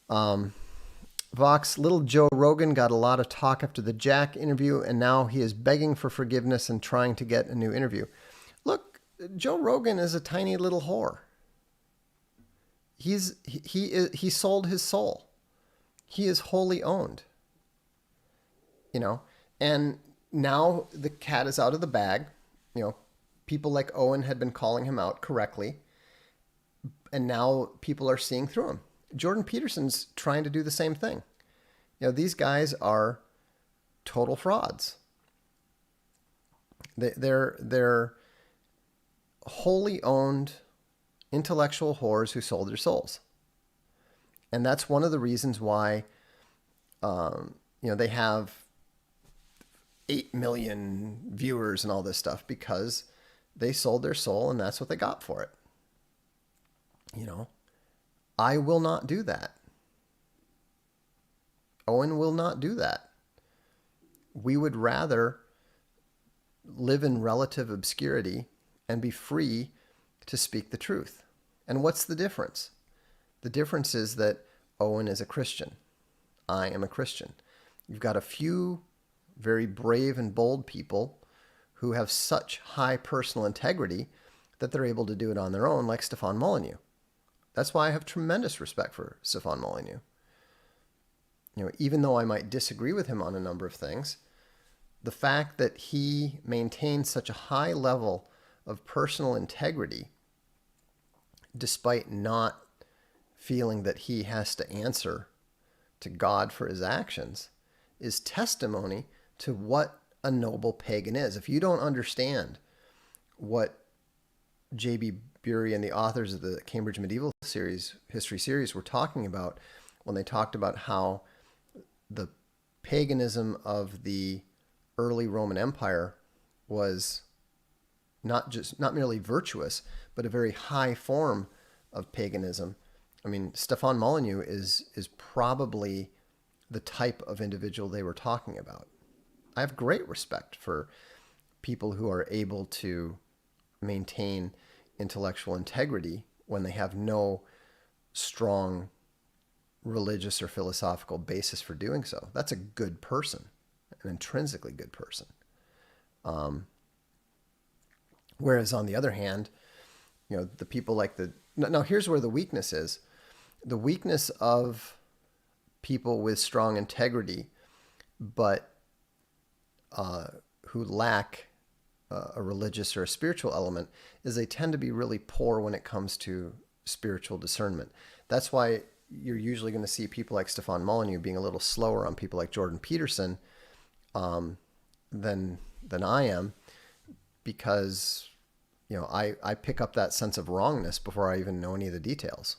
Um, Vox, little Joe Rogan got a lot of talk after the Jack interview, and now he is begging for forgiveness and trying to get a new interview. Look, Joe Rogan is a tiny little whore. He sold his soul. He is wholly owned, you know, and now the cat is out of the bag. You know, people like Owen had been calling him out correctly, and now people are seeing through him. Jordan Peterson's trying to do the same thing. You know, these guys are total frauds. They're wholly owned intellectual whores who sold their souls, and that's one of the reasons why they have 8 million viewers and all this stuff, because they sold their soul and that's what they got for it. You know, I will not do that. Owen will not do that. We would rather live in relative obscurity and be free to speak the truth. And what's the difference? The difference is that Owen is a Christian. I am a Christian. You've got a few very brave and bold people who have such high personal integrity that they're able to do it on their own, like Stefan Molyneux. That's why I have tremendous respect for Stefan Molyneux. You know, even though I might disagree with him on a number of things, the fact that he maintains such a high level of personal integrity, despite not feeling that he has to answer to God for his actions, is testimony to what a noble pagan is. If you don't understand what J.B. Bury and the authors of the Cambridge Medieval History series were talking about when they talked about how the paganism of the early Roman Empire was not merely virtuous, but a very high form of paganism. I mean, Stefan Molyneux is probably the type of individual they were talking about. I have great respect for people who are able to maintain intellectual integrity when they have no strong religious or philosophical basis for doing so. That's a good person, an intrinsically good person. Whereas on the other hand, you know, the people like now here's where the weakness is. The weakness of people with strong integrity, but who lack a religious or a spiritual element, is they tend to be really poor when it comes to spiritual discernment. That's why you're usually going to see people like Stefan Molyneux being a little slower on people like Jordan Peterson than I am, because you know I pick up that sense of wrongness before I even know any of the details.